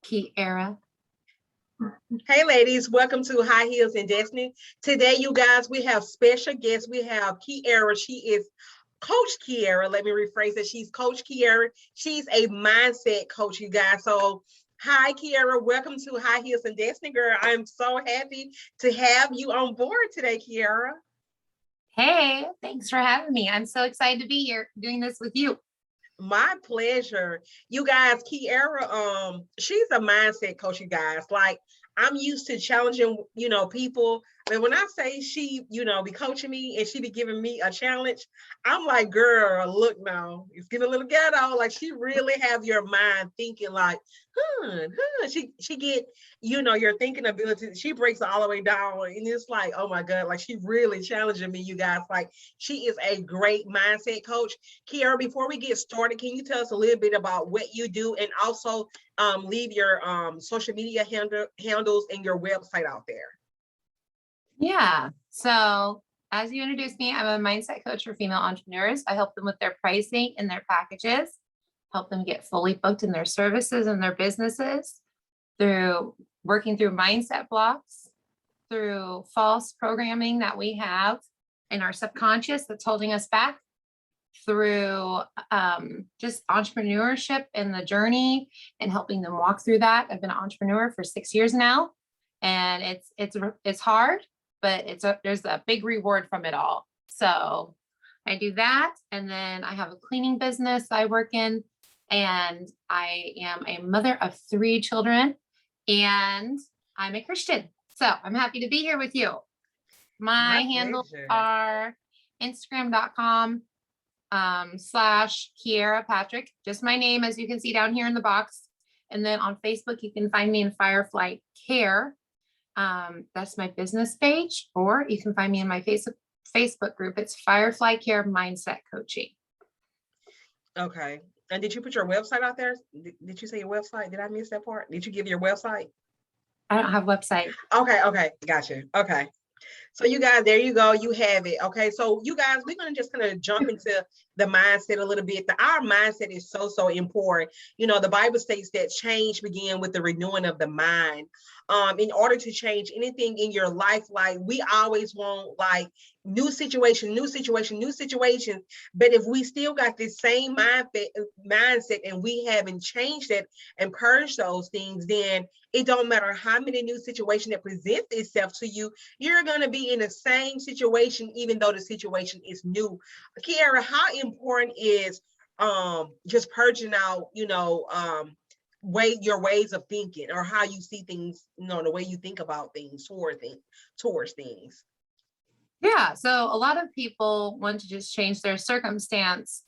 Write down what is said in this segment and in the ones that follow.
Keyera. Hey ladies, welcome to High Heels and Destiny. Today, you guys, we have special guests. We have Keyera. She is Coach Keyera. Let me rephrase it. She's Coach Keyera. She's a mindset coach, you guys. So, hi Keyera, welcome to High Heels and Destiny, girl. I'm so happy to have you on board today, Keyera. Hey, thanks for having me. I'm so excited to be here doing this with you. My pleasure. You guys, Keyera, she's a mindset coach, you guys. Like, I'm used to challenging, people. And when I say she, be coaching me and she be giving me a challenge, I'm like, girl, look now, it's getting a little ghetto. Like, she really have your mind thinking like, She get, your thinking ability. She breaks it all the way down. And it's like, oh my God, like she really challenging me, you guys. Like, she is a great mindset coach. Keyera, before we get started, can you tell us a little bit about what you do, and also leave your social media handles and your website out there? Yeah. So as you introduced me, I'm a mindset coach for female entrepreneurs. I help them with their pricing and their packages, help them get fully booked in their services and their businesses through working through mindset blocks, through false programming that we have in our subconscious that's holding us back, through just entrepreneurship and the journey and helping them walk through that. I've been an entrepreneur for 6 years now, and it's hard, but there's a big reward from it all. So I do that. And then I have a cleaning business I work in, and I am a mother of 3 children, and I'm a Christian. So I'm happy to be here with you. My handles are Instagram.com /Keyera Patrick, just my name, as you can see down here in the box. And then on Facebook, you can find me in Firefly Care. That's my business page, or you can find me in my Facebook group. It's Firefly Care Mindset Coaching. Okay. And did you put your website out there? Did you say your website? Did I miss that part? Did you give your website? I don't have a website. Okay. Gotcha. Okay. So you guys, there you go. You have it. Okay. So you guys, we're going to just kind of jump into the mindset a little bit. Our mindset is so important. The Bible states that change begins with the renewing of the mind. In order to change anything in your life, like, we always want like new situation. But if we still got this same mindset and we haven't changed it and purged those things, then it don't matter how many new situations that present itself to you, you're going to be in the same situation, even though the situation is new. Keyera, how important is just purging out, your ways of thinking, or how you see things, the way you think about things, towards things? Yeah. So a lot of people want to just change their circumstance,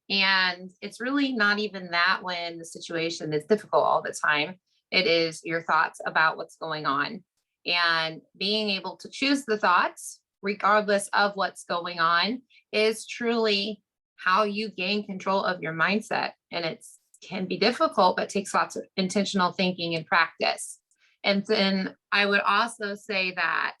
and it's really not even that when the situation is difficult all the time. It is your thoughts about what's going on, and being able to choose the thoughts regardless of what's going on is truly how you gain control of your mindset. And it can be difficult, but takes lots of intentional thinking and practice. And then I would also say that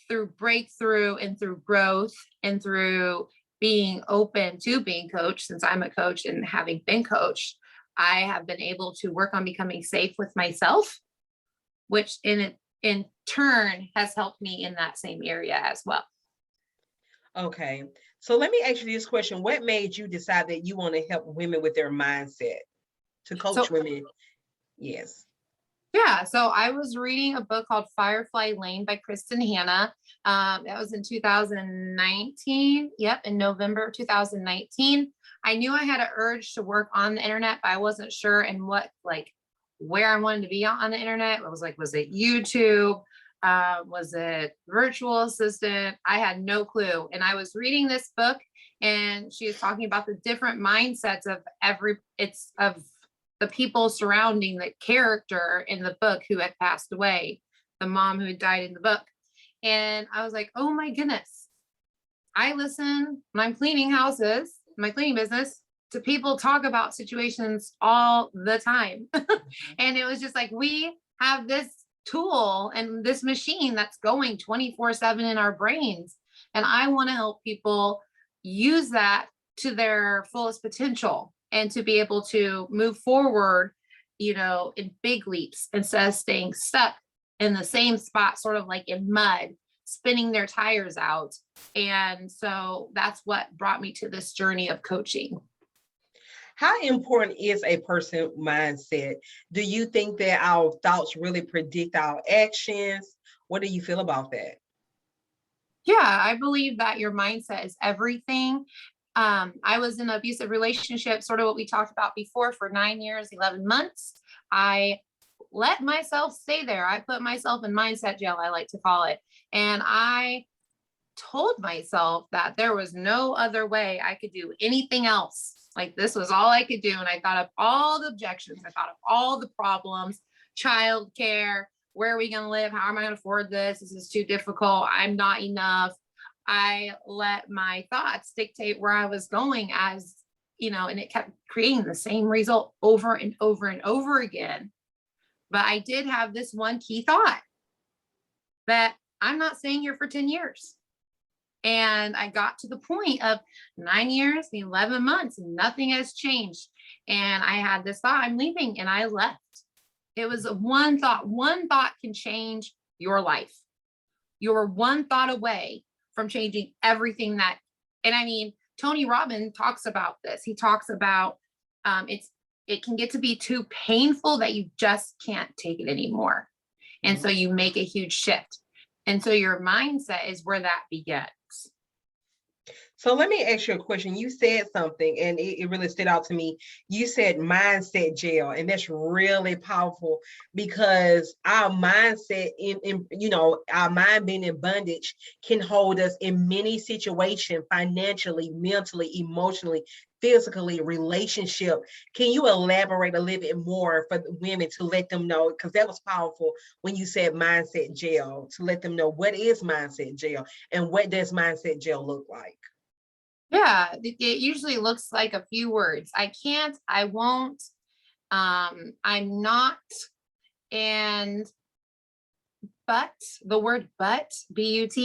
through breakthrough and through growth and through being open to being coached, since I'm a coach and having been coached, I have been able to work on becoming safe with myself, which in turn has helped me in that same area as well. Okay. So let me ask you this question. What made you decide that you want to help women with their mindset, to coach women? Yes. Yeah. So I was reading a book called Firefly Lane by Kristen Hanna. That was in 2019. Yep. In November of 2019. I knew I had an urge to work on the internet, but I wasn't sure in where I wanted to be on the internet. Was it YouTube? Was it virtual assistant? I had no clue. And I was reading this book, and she was talking about the different mindsets of the people surrounding the character in the book who had passed away, the mom who had died in the book. And I was like, oh my goodness. I listen when I'm cleaning houses, my cleaning business, to people talk about situations all the time. And it was just like, we have this tool and this machine that's going 24/7 in our brains. And I want to help people use that to their fullest potential. and to be able to move forward, in big leaps instead of staying stuck in the same spot, sort of like in mud, spinning their tires out. And so that's what brought me to this journey of coaching. How important is a person mindset? Do you think that our thoughts really predict our actions? What do you feel about that? Yeah, I believe that your mindset is everything. I was in an abusive relationship, sort of what we talked about before, for 9 years, 11 months. I let myself stay there. I put myself in mindset jail, I like to call it. And I told myself that there was no other way I could do anything else. Like, this was all I could do. And I thought of all the objections. I thought of all the problems, childcare, where are we going to live? How am I going to afford this? This is too difficult. I'm not enough. I let my thoughts dictate where I was going, and it kept creating the same result over and over and over again. But I did have this one key thought, that I'm not staying here for 10 years. And I got to the point of 9 years, 11 months, and nothing has changed. And I had this thought, I'm leaving, and I left. It was one thought. One thought can change your life. You're one thought away from changing everything and I mean, Tony Robbins talks about this. He talks about it can get to be too painful that you just can't take it anymore. And so you make a huge shift. And so your mindset is where that begins. So let me ask you a question. You said something and it really stood out to me. You said mindset jail, and that's really powerful, because our mindset our mind being in bondage can hold us in many situations, financially, mentally, emotionally, physically, relationship. Can you elaborate a little bit more for the women to let them know? Because that was powerful when you said mindset jail, to let them know what is mindset jail and what does mindset jail look like. Yeah, it usually looks like a few words. I can't, I won't, I'm not, and but, the word but, it's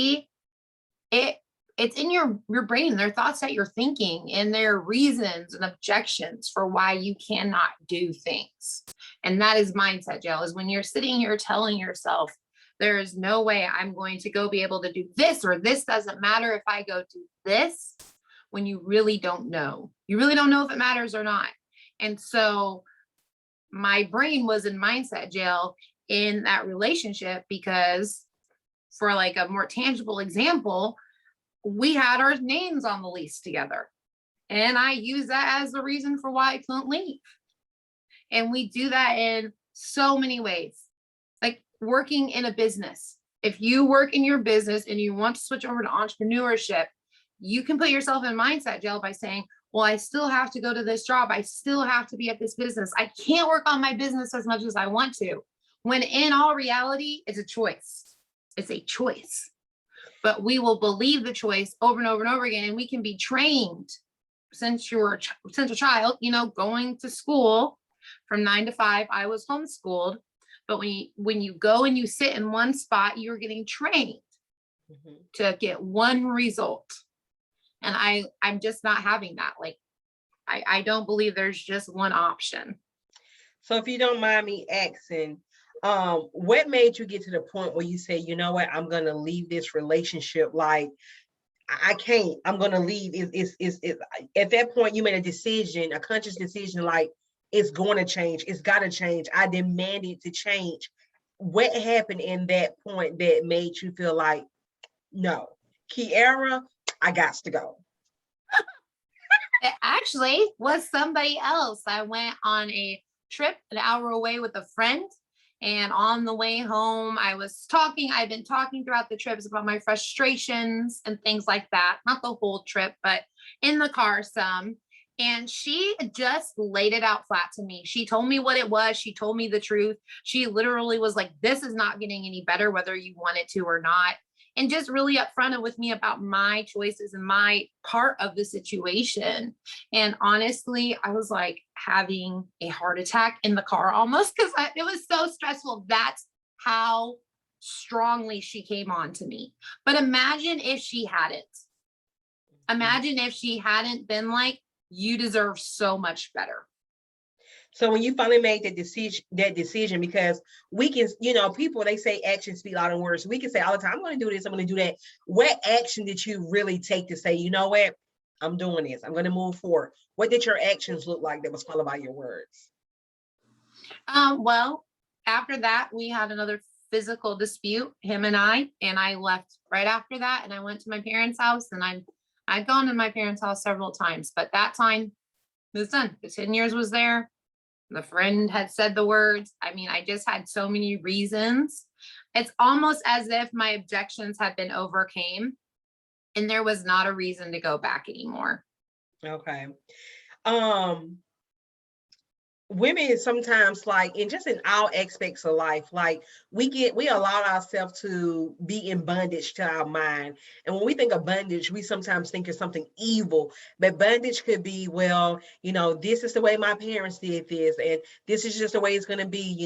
in your brain. There are thoughts that you're thinking, and there are reasons and objections for why you cannot do things. And that is mindset jail, is when you're sitting here telling yourself, there is no way I'm going to go be able to do this, or this doesn't matter if I go do this, when you really don't know. You really don't know if it matters or not. And so my brain was in mindset jail in that relationship, because, for like a more tangible example, we had our names on the lease together. And I use that as the reason for why I couldn't leave. And we do that in so many ways, like working in a business. If you work in your business and you want to switch over to entrepreneurship, you can put yourself in mindset jail by saying, well, I still have to go to this job. I still have to be at this business. I can't work on my business as much as I want to. When in all reality, it's a choice. It's a choice. But we will believe the choice over and over and over again. And we can be trained since a child, going to school from 9 to 5. I was homeschooled. But when you go and you sit in one spot, you're getting trained to get one result. And I'm just not having that. Like, I don't believe there's just one option. So if you don't mind me asking, what made you get to the point where you say, you know what, I'm going to leave this relationship? Like, I can't, I'm going to leave. At that point, you made a decision, a conscious decision, like, it's going to change. It's got to change. I demand it to change. What happened in that point that made you feel like, no, Keyera, I got to go? It actually was somebody else. I went on a trip an hour away with a friend. And on the way home, I'd been talking throughout the trips about my frustrations and things like that. Not the whole trip, but in the car some. And she just laid it out flat to me. She told me what it was. She told me the truth. She literally was like, this is not getting any better, whether you want it to or not. And just really upfront with me about my choices and my part of the situation. And honestly, I was like having a heart attack in the car almost, because it was so stressful. That's how strongly she came on to me. But imagine if she hadn't. Imagine if she hadn't been like, you deserve so much better. So when you finally made that decision, because we can, people, they say actions speak louder than words. We can say all the time, I'm going to do this, I'm going to do that. What action did you really take to say, you know what, I'm doing this, I'm going to move forward? What did your actions look like that was followed by your words? Well, after that, we had another physical dispute, him and I left right after that, and I went to my parents' house, and I've gone to my parents' house several times, but that time it was done. The 10 years was there. The friend had said the words. I mean, I just had so many reasons. It's almost as if my objections had been overcame and there was not a reason to go back anymore. Okay. Women sometimes, like, and just in all aspects of life, like we allow ourselves to be in bondage to our mind. And when we think of bondage, we sometimes think of something evil, but bondage could be, well, this is the way my parents did this, and this is just the way it's going to be.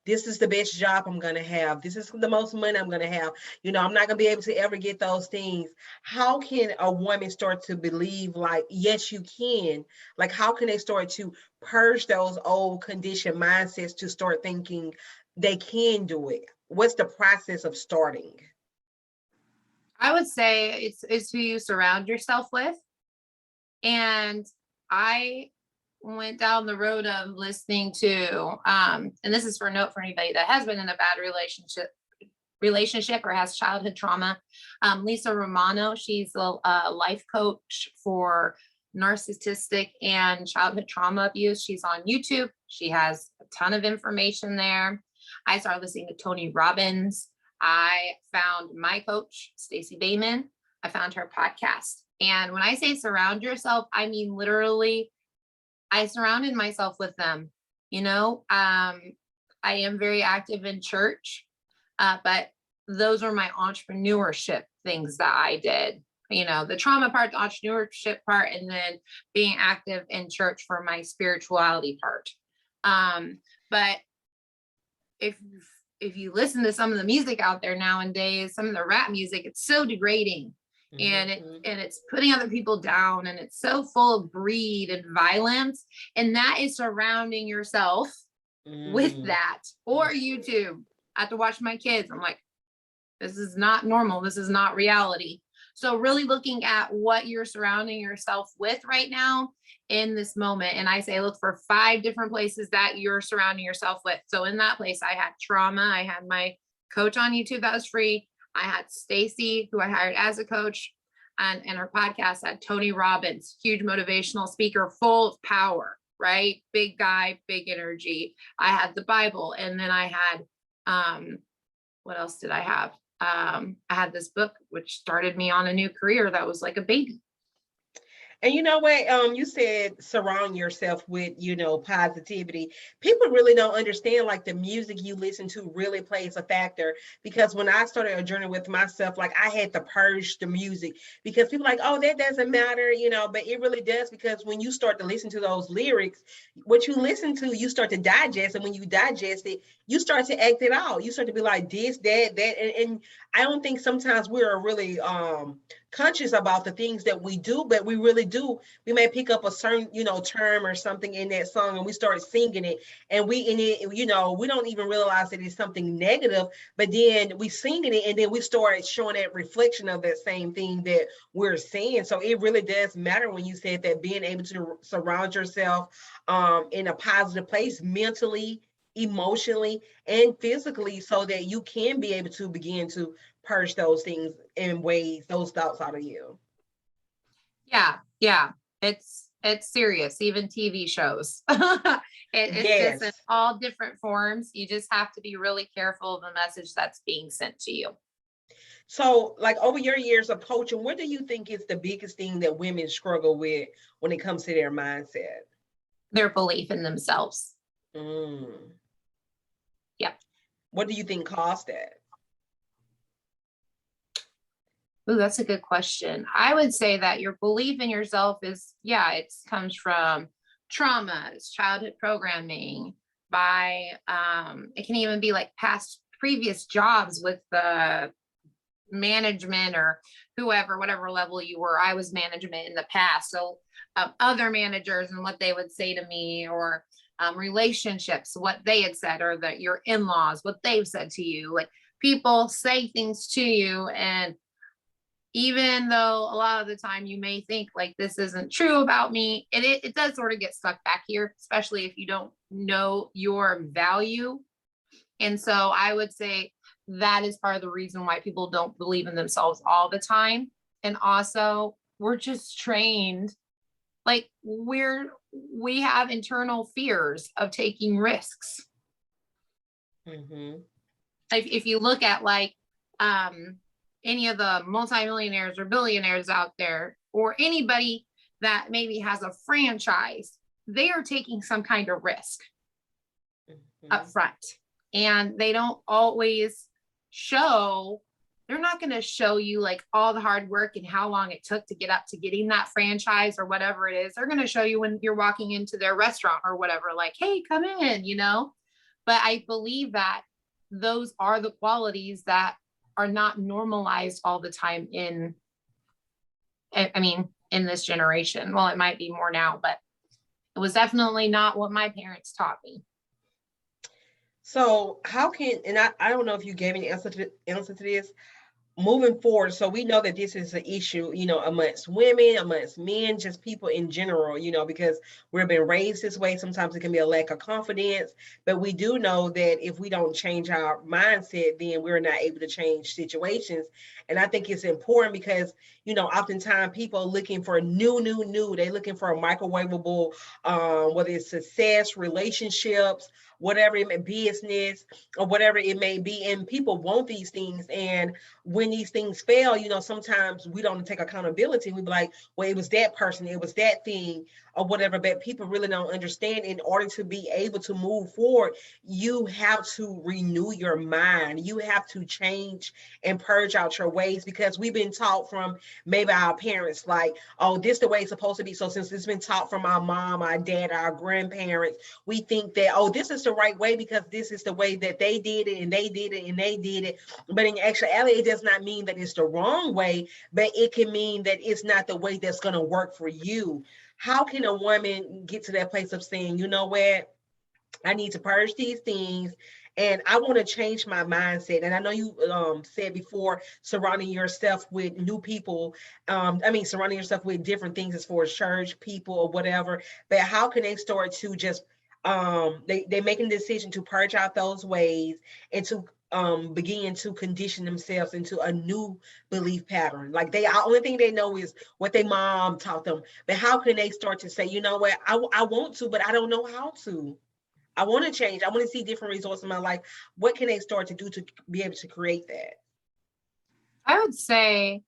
This is the best job I'm going to have, this is the most money I'm going to have, I'm not going to be able to ever get those things. How can a woman start to believe, like, yes, you can? Like, how can they start to purge those old conditioned mindsets to start thinking they can do it? What's the process of starting? I would say it's who you surround yourself with. And I went down the road of listening to, and this is for a note for anybody that has been in a bad relationship or has childhood trauma. Lisa Romano, she's a life coach for narcissistic and childhood trauma abuse. She's on YouTube. She has a ton of information there. I started listening to Tony Robbins. I found my coach, Stacey Bayman. I found her podcast. And when I say surround yourself, I mean literally, I surrounded myself with them. I am very active in church, but those are my entrepreneurship things that I did. The trauma part, the entrepreneurship part, and then being active in church for my spirituality part. But if you listen to some of the music out there nowadays, some of the rap music, it's so degrading. Mm-hmm. and it's putting other people down, and it's so full of greed and violence, and that is surrounding yourself with that. Or YouTube. I have to watch my kids. I'm like, this is not normal. This is not reality. So really looking at what you're surrounding yourself with right now in this moment. And I say, look for 5 different places that you're surrounding yourself with. So in that place, I had trauma. I had my coach on YouTube that was free. I had Stacey, who I hired as a coach, and her podcast had Tony Robbins, huge motivational speaker, full of power, right? Big guy, big energy. I had the Bible. And then I had, what else did I have? I had this book, which started me on a new career that was like a baby. And you know what? You said surround yourself with, positivity. People really don't understand, like, the music you listen to really plays a factor. Because when I started a journey with myself, like, I had to purge the music, because people are like, oh, that doesn't matter, but it really does. Because when you start to listen to those lyrics, what you listen to, you start to digest. And when you digest it, you start to act it out. You start to be like this, that. And I don't think sometimes we're really conscious about the things that we do, but we really do. We may pick up a certain, term or something in that song, and we start singing it, and we don't even realize that it's something negative, but then we singing it, and then we start showing that reflection of that same thing that we're saying. So it really does matter when you said that, being able to surround yourself in a positive place, mentally, emotionally, and physically, so that you can be able to begin to purge those things in ways, those thoughts out of you. Yeah. It's serious, even TV shows. It's Yes. just in all different forms. You just have to be really careful of the message that's being sent to you. So, like, over your years of coaching, what do you think is the biggest thing that women struggle with when it comes to their mindset? Their belief in themselves. Yep. What do you think caused that? Oh, that's a good question. I would say that your belief in yourself is, it comes from trauma, it's childhood programming, by it can even be like past previous jobs with the management or whoever, whatever level you were. I was management in the past. So other managers and what they would say to me, or relationships, what they had said, or that your in-laws, what they've said to you. Like, people say things to you, and even though a lot of the time you may think like this isn't true about me, it does sort of get stuck back here, especially if you don't know your value. And so I would say that is part of the reason why people don't believe in themselves all the time. And also, we're just trained, like, we have internal fears of taking risks. Mm-hmm. If you look at like any of the multimillionaires or billionaires out there, or anybody that maybe has a franchise, they are taking some kind of risk up front, and they don't always show. They're not going to show you like all the hard work and how long it took to get up to getting that franchise or whatever it is. They're going to show you when you're walking into their restaurant or whatever, like, hey, come in, But I believe that those are the qualities that are not normalized all the time in this generation. Well, it might be more now, but it was definitely not what my parents taught me. So how can, and I don't know if you gave any answer to this, moving forward, so we know that this is an issue, amongst women, amongst men, just people in general, because we've been raised this way. Sometimes it can be a lack of confidence, but we do know that if we don't change our mindset, then we're not able to change situations. And I think it's important because, oftentimes people are looking for new. They're looking for a microwavable, whether it's success, relationships, whatever it may, business, or whatever it may be. And people want these things. And when these things fail, sometimes we don't take accountability. We be like, well, it was that person, it was that thing, or whatever. But people really don't understand, in order to be able to move forward, you have to renew your mind. You have to change and purge out your ways, because we've been taught from maybe our parents, like, oh, this is the way it's supposed to be. So since it's been taught from our mom, our dad, our grandparents, we think that, oh, this is the right way because this is the way that they did it, and they did it, and they did it. But in actuality, it does not mean that it's the wrong way, but it can mean that it's not the way that's going to work for you. How can a woman get to that place of saying, you know what, I need to purge these things, and I want to change my mindset? And I know you said before, surrounding yourself with new people, surrounding yourself with different things as far as church people or whatever, but how can they start to just, they making a decision to purge out those ways and to begin to condition themselves into a new belief pattern? Like, the only thing they know is what their mom taught them. But how can they start to say, you know what, I want to, but I don't know how to. I want to change. I want to see different results in my life. What can they start to do to be able to create that? I would say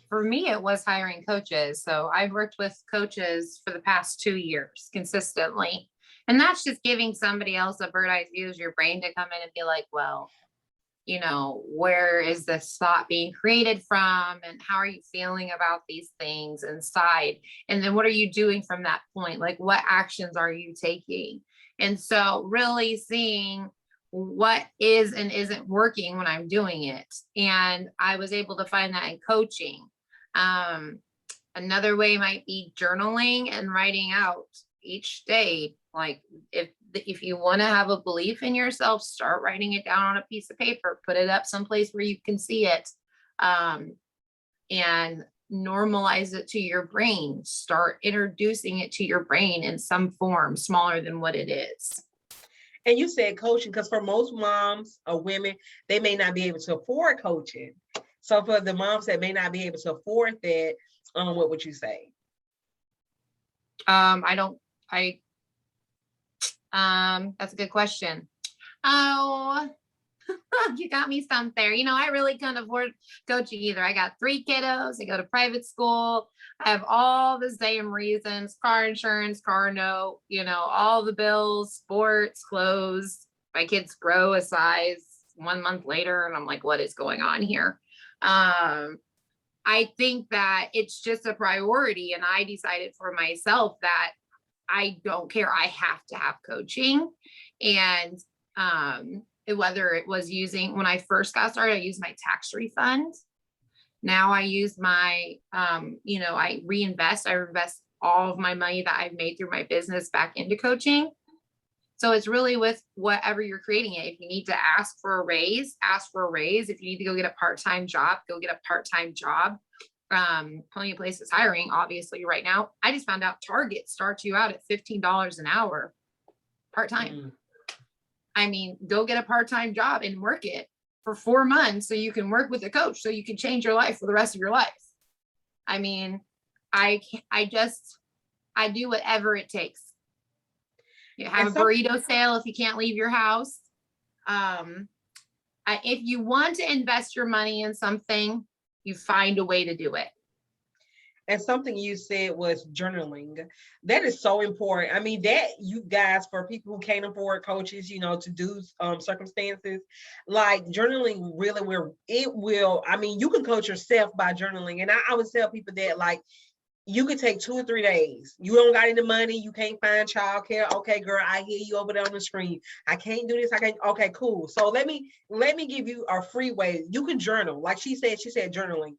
for me, it was hiring coaches. So I've worked with coaches for the past 2 years consistently. And that's just giving somebody else a bird's eye view of your brain to come in and be like, well, where is this thought being created from? And how are you feeling about these things inside? And then what are you doing from that point? Like, what actions are you taking? And so really seeing what is and isn't working when I'm doing it. And I was able to find that in coaching. Another way might be journaling and writing out each day. Like, if you want to have a belief in yourself, start writing it down on a piece of paper, put it up someplace where you can see it, and normalize it to your brain. Start introducing it to your brain in some form smaller than what it is. And you said coaching, because for most moms or women, they may not be able to afford coaching. So for the moms that may not be able to afford that, what would you say? That's a good question. Oh, you got me stumped there. I really couldn't afford coaching either. I got 3 kiddos. I go to private school. I have all the same reasons: car insurance, car note, all the bills, sports, clothes. My kids grow a size 1 month later, and I'm like, what is going on here? I think that it's just a priority. And I decided for myself that I don't care. I have to have coaching. And whether it was when I first got started, I used my tax refund. Now I use my, I reinvest all of my money that I've made through my business back into coaching. So it's really with whatever you're creating it. If you need to ask for a raise, ask for a raise. If you need to go get a part-time job, go get a part-time job. Plenty of places hiring, obviously, right now. I just found out Target starts you out at $15 an hour part-time. I mean, go get a part-time job and work it for 4 months so you can work with a coach so you can change your life for the rest of your life. I mean, I do whatever it takes. You have a burrito sale if you can't leave your house. If you want to invest your money in something, you find a way to do it. And something you said was journaling. That is so important. I mean, that you guys, for people who can't afford coaches, to do circumstances, like journaling really will, I mean, you can coach yourself by journaling. And I would tell people that, like, you could take 2 or 3 days. You don't got any money. You can't find childcare. Okay, girl, I hear you over there on the screen. I can't do this. I can't. Okay, cool. So let me give you a free way. You can journal. Like she said journaling.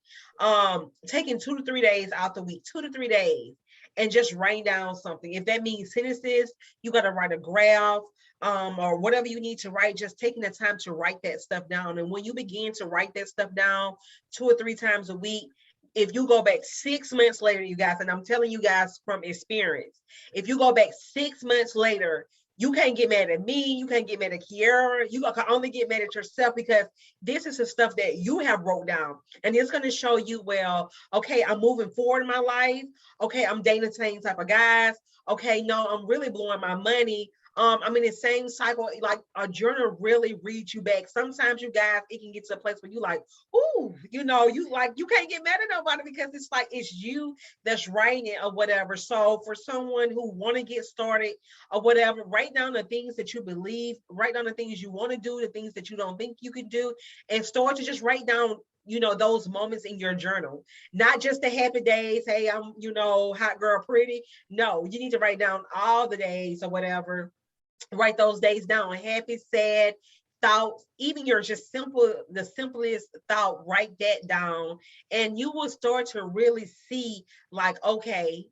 Taking 2 to 3 days out the week, 2 to 3 days, and just writing down something. If that means sentences, you got to write a graph, or whatever you need to write, just taking the time to write that stuff down. And when you begin to write that stuff down 2 or 3 times a week, if you go back 6 months later, you guys, and I'm telling you guys from experience, if you go back 6 months later, you can't get mad at me. You can't get mad at Keyera. You can only get mad at yourself, because this is the stuff that you have wrote down. And it's going to show you, well, okay, I'm moving forward in my life. Okay, I'm dating the same type of guys. Okay, no, I'm really blowing my money. I'm in the same cycle. Like, a journal really reads you back. Sometimes, you guys, it can get to a place where you like, ooh, you can't get mad at nobody, because it's like, it's you that's writing it or whatever. So for someone who want to get started or whatever, write down the things that you believe, write down the things you want to do, the things that you don't think you can do, and start to just write down those moments in your journal, not just the happy days. Hey, I'm, hot girl pretty. No, you need to write down all the days or whatever. Write those days down, happy, sad, thoughts, even your just the simplest thought, write that down, and you will start to really see, like, okay,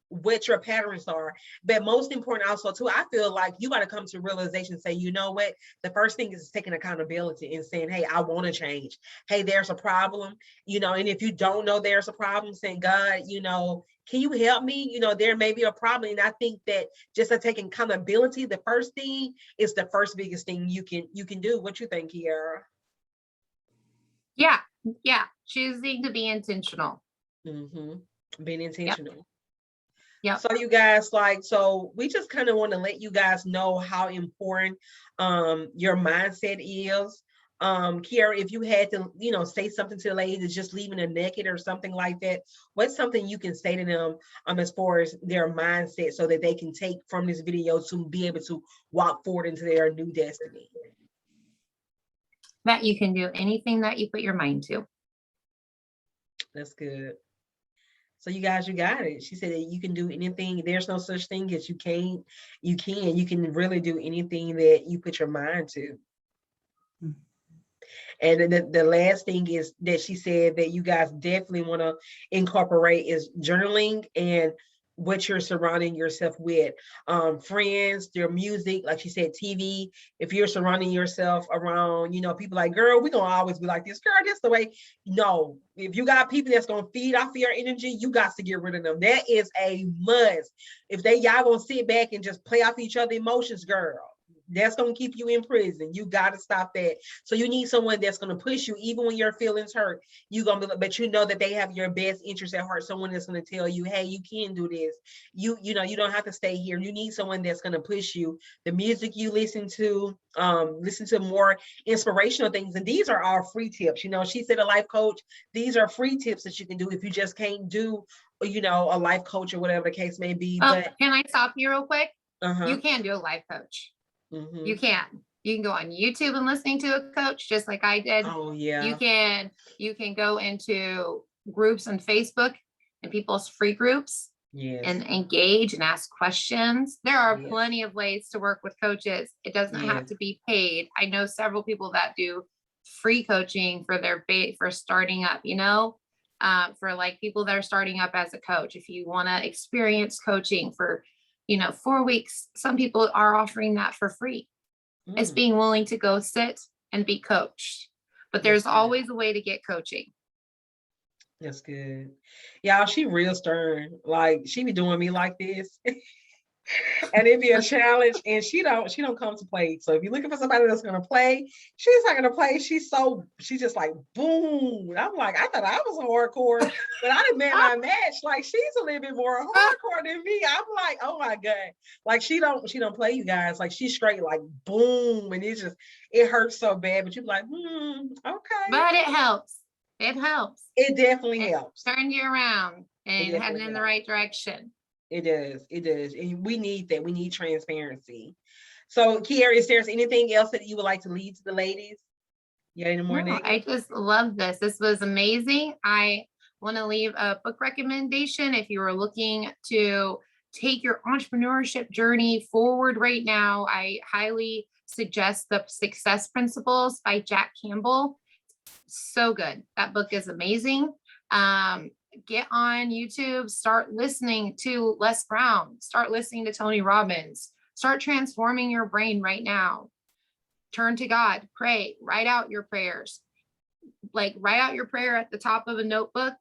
what your patterns are. But most important also too, I feel like you got to come to realization, say, you know what, the first thing is taking accountability and saying, hey, I want to change. Hey, there's a problem, and if you don't know there's a problem, saying, God, can you help me? There may be a problem. And I think that just taking accountability, the first thing is the first biggest thing you can do. What you think, Keyera? Yeah. Choosing to be intentional. Being intentional. Yeah. So you guys, so we just kind of want to let you guys know how important your mindset is. Keyera, if you had to, say something to the ladies just leaving a naked or something like that, what's something you can say to them as far as their mindset, so that they can take from this video to be able to walk forward into their new destiny? That you can do anything that you put your mind to. That's good. So you guys, you got it. She said that you can do anything. There's no such thing as you can't. You can really do anything that you put your mind to. And the last thing is that she said that you guys definitely want to incorporate is journaling and what you're surrounding yourself with. Friends, their music, like she said, TV. If you're surrounding yourself around, people like, girl, we're going to always be like this. Girl, this the way. No, if you got people that's going to feed off your energy, you got to get rid of them. That is a must. If y'all going to sit back and just play off each other's emotions, girl, that's going to keep you in prison. You got to stop that. So you need someone that's going to push you, even when your feelings hurt. You're going to be, but that they have your best interest at heart. Someone that's going to tell you, hey, you can do this. You don't have to stay here. You need someone that's going to push you. The music you listen to more inspirational things. And these are all free tips. She said a life coach. These are free tips that you can do if you just can't do, a life coach or whatever the case may be. But can I stop you real quick? You can do a life coach. You can go on YouTube and listening to a coach, just like I did. Oh yeah. You can go into groups on Facebook and people's free groups. Yes. And engage and ask questions. There are plenty of ways to work with coaches. It doesn't have to be paid. I know several people that do free coaching for for starting up, for like people that are starting up as a coach. If you want to experience coaching for, 4 weeks, some people are offering that for free. It's Mm, being willing to go sit and be coached. But that's there's good. always a way to get coaching. That's good. Y'all, she real stern. Like she be doing me like this. And it'd be a challenge, and she don't come to play. So if you're looking for somebody that's gonna play, she's not gonna play. She's just like boom. And I'm like, I thought I was hardcore, but I didn't met my match. Like she's a little bit more hardcore than me. I'm like, oh my god. Like she don't play, you guys. Like she's straight like boom, and it hurts so bad. But you're like, okay. But it helps. It helps. It definitely It helps. turns you around and It heading definitely in the helps. right direction. It does. It does. And we need that. We need transparency. So, Keyera, is there anything else that you would like to lead to the ladies? Yeah, any more No, I just love this. This was amazing. I want to leave a book recommendation if you are looking to take your entrepreneurship journey forward right now. I highly suggest The Success Principles by Jack Campbell. So good. That book is amazing. Get on YouTube, start listening to Les Brown, start listening to Tony Robbins, start transforming your brain right now. Turn to God, pray, write out your prayers. Like write out your prayer at the top of a notebook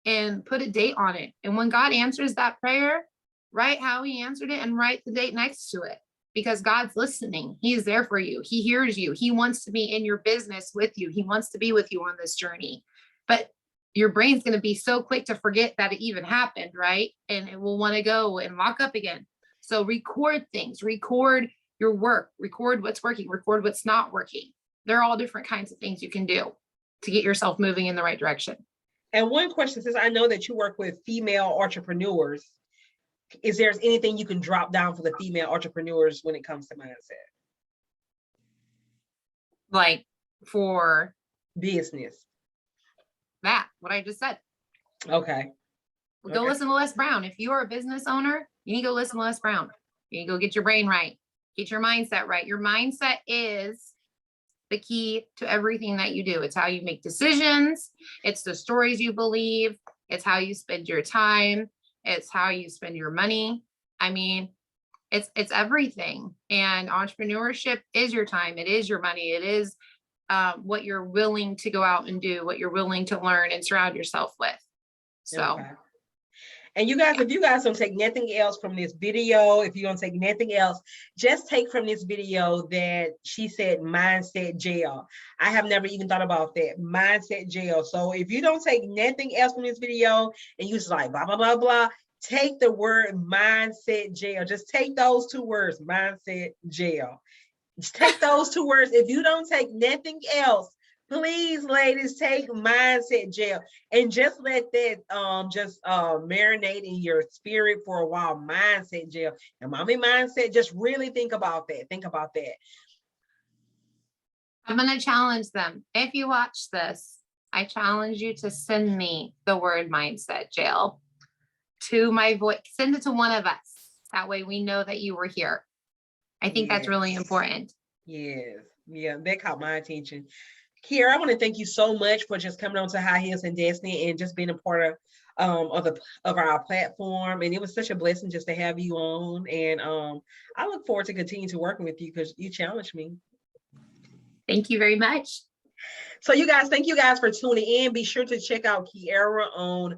and put a date on it. And when God answers that prayer, write how he answered it and write the date next to it, because God's listening. He's there for you. He hears you. He wants to be in your business with you. He wants to be with you on this journey. But your brain's going to be so quick to forget that it even happened, right? And it will want to go and lock up again. So record things, record your work, record what's working, record what's not working. There are all different kinds of things you can do to get yourself moving in the right direction. And one question, since I know that you work with female entrepreneurs, is there anything you can drop down for the female entrepreneurs when it comes to mindset? Like for Business. that, what I just said. Okay. Go listen to Les Brown. If you are a business owner, you need to go listen to Les Brown. You need to go get your brain right. Get your mindset right. Your mindset is the key to everything that you do. It's how you make decisions. It's the stories you believe. It's how you spend your time. It's how you spend your money. I mean, it's everything. And entrepreneurship is your time. It is your money. It is what you're willing to go out and do, what you're willing to learn and surround yourself with. So. Okay. And you guys, if you guys don't take nothing else from this video, if you don't take nothing else, just take from this video that she said mindset jail. I have never even thought about that, mindset jail. So if you don't take nothing else from this video and you just like blah, blah, blah, blah, take the word mindset jail. Just take those two words, mindset jail. Just take those two words. If you don't take nothing else, please, ladies, take mindset jail and just let that marinate in your spirit for a while. Mindset jail and mommy mindset. Just really think about that. Think about that. I'm going to challenge them. If you watch this, I challenge you to send me the word mindset jail to my voice. Send it to one of us. That way we know that you were here. I think that's really important. Yes. Yeah, that caught my attention. Keyera, I want to thank you so much for just coming on to High Heels and Destiny and just being a part of our platform. And it was such a blessing just to have you on. And I look forward to continue to working with you because you challenged me. Thank you very much. So you guys, thank you guys for tuning in. Be sure to check out Keyera on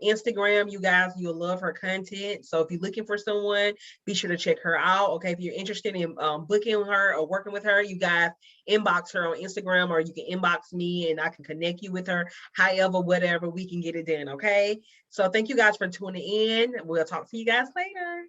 Instagram. You guys, you'll love her content. So if you're looking for someone, be sure to check her out. Okay, if you're interested in booking her or working with her, you guys inbox her on Instagram, or you can inbox me and I can connect you with her. However, whatever, we can get it done. Okay. So thank you guys for tuning in. We'll talk to you guys later.